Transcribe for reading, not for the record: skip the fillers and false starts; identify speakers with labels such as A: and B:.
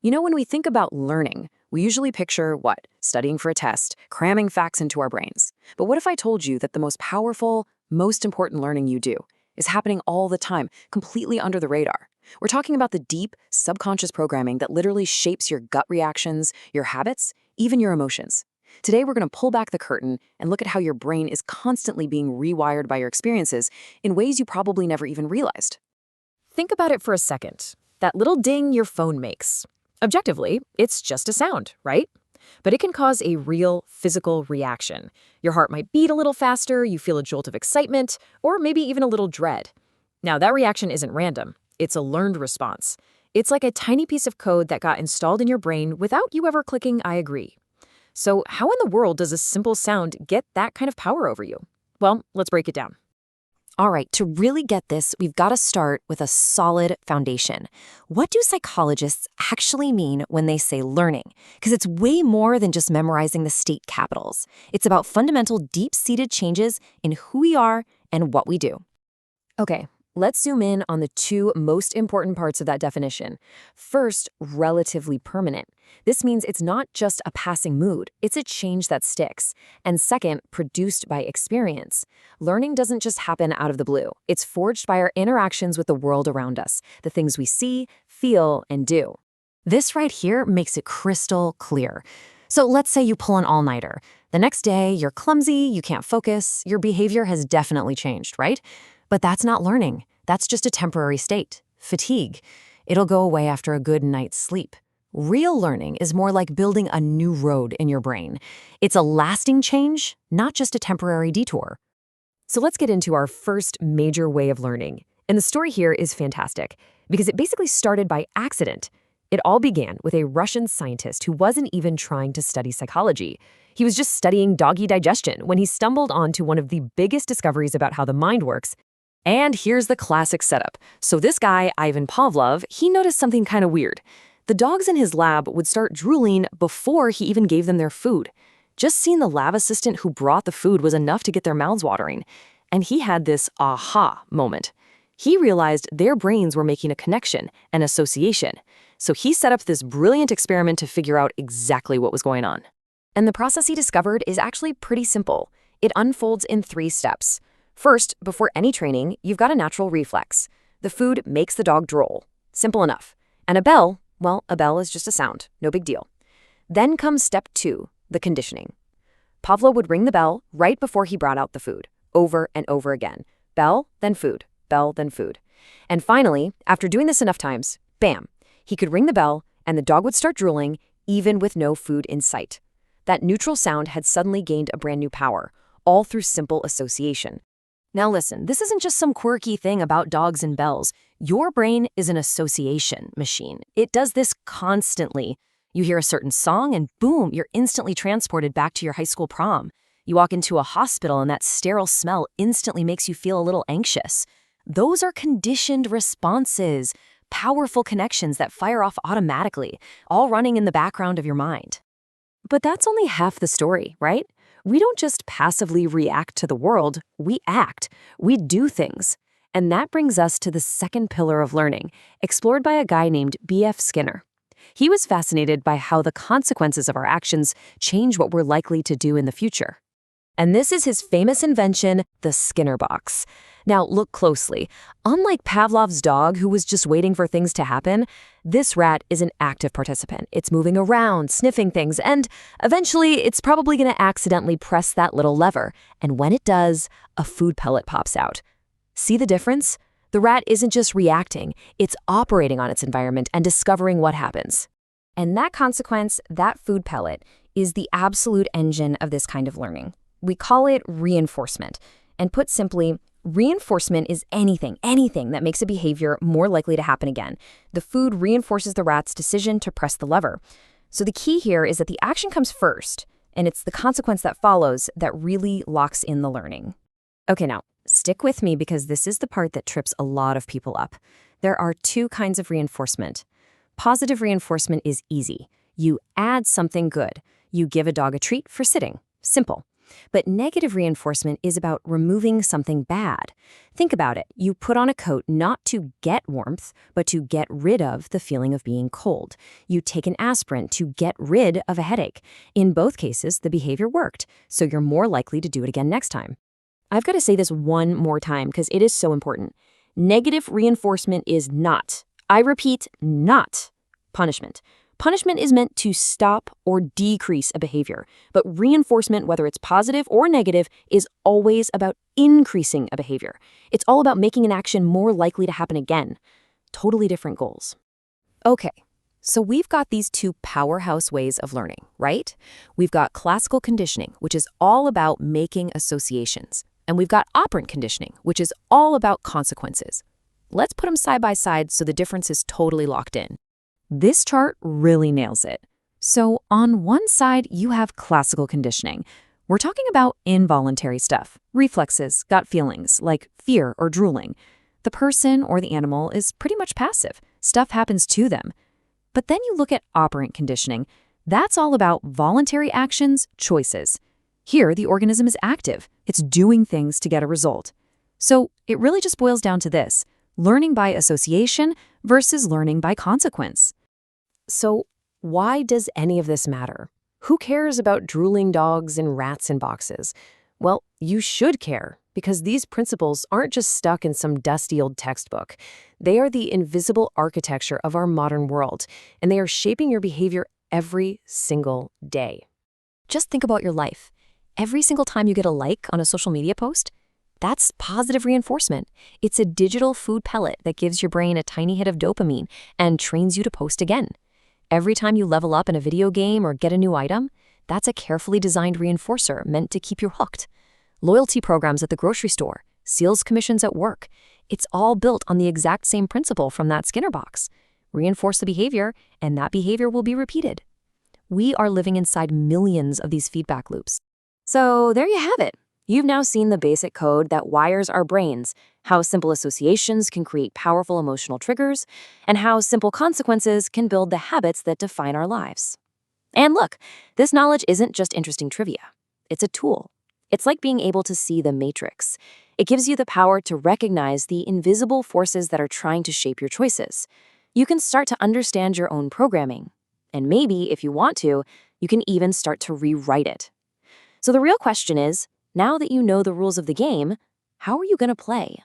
A: When we think about learning, we usually picture what? Studying for a test, cramming facts into our brains. But what if I told you that the most powerful, most important learning you do is happening all the time, completely under the radar? We're talking about the deep, subconscious programming that literally shapes your gut reactions, your habits, even your emotions. Today, we're going to pull back the curtain and look at how your brain is constantly being rewired by your experiences in ways you probably never even realized. Think about it for a second. That little ding your phone makes. Objectively, it's just a sound, right? But it can cause a real physical reaction. Your heart might beat a little faster, you feel a jolt of excitement, or maybe even a little dread. Now, that reaction isn't random. It's a learned response. It's like a tiny piece of code that got installed in your brain without you ever clicking I agree. So how in the world does a simple sound get that kind of power over you? Well, let's break it down. All right, to really get this, we've got to start with a solid foundation. What do psychologists actually mean when they say learning? Because it's way more than just memorizing the state capitals. It's about fundamental, deep-seated changes in who we are and what we do. Okay, let's zoom in on the two most important parts of that definition. First, relatively permanent. This means it's not just a passing mood, it's a change that sticks. And second, produced by experience. Learning doesn't just happen out of the blue. It's forged by our interactions with the world around us, the things we see, feel, and do. This right here makes it crystal clear. So let's say you pull an all-nighter. The next day, you're clumsy, you can't focus, your behavior has definitely changed, right? But that's not learning. That's just a temporary state. Fatigue. It'll go away after a good night's sleep. Real learning is more like building a new road in your brain. It's a lasting change, not just a temporary detour. So let's get into our first major way of learning. And the story here is fantastic because it basically started by accident. It all began with a Russian scientist who wasn't even trying to study psychology. He was just studying doggy digestion when he stumbled onto one of the biggest discoveries about how the mind works. And here's the classic setup. So this guy, Ivan Pavlov, he noticed something kind of weird. The dogs in his lab would start drooling before he even gave them their food. Just seeing the lab assistant who brought the food was enough to get their mouths watering. And he had this aha moment. He realized their brains were making a connection, an association. So he set up this brilliant experiment to figure out exactly what was going on. And the process he discovered is actually pretty simple. It unfolds in 3 steps. First, before any training, you've got a natural reflex. The food makes the dog drool. Simple enough. And a bell, well, a bell is just a sound, no big deal. Then comes step 2, the conditioning. Pavlov would ring the bell right before he brought out the food, over and over again. Bell, then food, bell, then food. And finally, after doing this enough times, bam, he could ring the bell and the dog would start drooling even with no food in sight. That neutral sound had suddenly gained a brand new power, all through simple association. Now listen, this isn't just some quirky thing about dogs and bells. Your brain is an association machine. It does this constantly. You hear a certain song and boom, you're instantly transported back to your high school prom. You walk into a hospital and that sterile smell instantly makes you feel a little anxious. Those are conditioned responses, powerful connections that fire off automatically, all running in the background of your mind. But that's only half the story, right? We don't just passively react to the world, we act. We do things. And that brings us to the second pillar of learning, explored by a guy named B.F. Skinner. He was fascinated by how the consequences of our actions change what we're likely to do in the future. And this is his famous invention, the Skinner box. Now, look closely. Unlike Pavlov's dog, who was just waiting for things to happen, this rat is an active participant. It's moving around, sniffing things, and eventually it's probably going to accidentally press that little lever. And when it does, a food pellet pops out. See the difference? The rat isn't just reacting, it's operating on its environment and discovering what happens. And that consequence, that food pellet, is the absolute engine of this kind of learning. We call it reinforcement. And put simply, reinforcement is anything that makes a behavior more likely to happen again. The food reinforces the rat's decision to press the lever. So the key here is that the action comes first, and it's the consequence that follows that really locks in the learning. Okay, now, stick with me because this is the part that trips a lot of people up. There are 2 kinds of reinforcement. Positive reinforcement is easy. You add something good. You give a dog a treat for sitting. Simple.
B: But negative reinforcement is about removing something bad. Think about it. You put on a coat not to get warmth, but to get rid of the feeling of being cold. You take an aspirin to get rid of a headache. In both cases, the behavior worked, so you're more likely to do it again next time. I've got to say this one more time because it is so important. Negative reinforcement is not, I repeat, not punishment. Punishment is meant to stop or decrease a behavior, but reinforcement, whether it's positive or negative, is always about increasing a behavior. It's all about making an action more likely to happen again. Totally different goals. Okay, so we've got these two powerhouse ways of learning, right? We've got classical conditioning, which is all about making associations, and we've got operant conditioning, which is all about consequences. Let's put them side by side so the difference is totally locked in. This chart really nails it. So on one side, you have classical conditioning. We're talking about involuntary stuff, reflexes, gut feelings, like fear or drooling. The person or the animal is pretty much passive. Stuff happens to them. But then you look at operant conditioning. That's all about voluntary actions, choices. Here, the organism is active. It's doing things to get a result. So it really just boils down to this: learning by association versus learning by consequence. So why does any of this matter? Who cares about drooling dogs and rats in boxes? Well, you should care, because these principles aren't just stuck in some dusty old textbook. They are the invisible architecture of our modern world, and they are shaping your behavior every single day. Just think about your life. Every single time you get a like on a social media post, that's positive reinforcement. It's a digital food pellet that gives your brain a tiny hit of dopamine and trains you to post again. Every time you level up in a video game or get a new item, that's a carefully designed reinforcer meant to keep you hooked. Loyalty programs at the grocery store, sales commissions at work, it's all built on the exact same principle from that Skinner box. Reinforce the behavior, and that behavior will be repeated. We are living inside millions of these feedback loops. So there you have it. You've now seen the basic code that wires our brains, how simple associations can create powerful emotional triggers, and how simple consequences can build the habits that define our lives. And look, this knowledge isn't just interesting trivia. It's a tool. It's like being able to see the matrix. It gives you the power to recognize the invisible forces that are trying to shape your choices. You can start to understand your own programming. And maybe, if you want to, you can even start to rewrite it. So the real question is, now that you know the rules of the game, how are you going to play?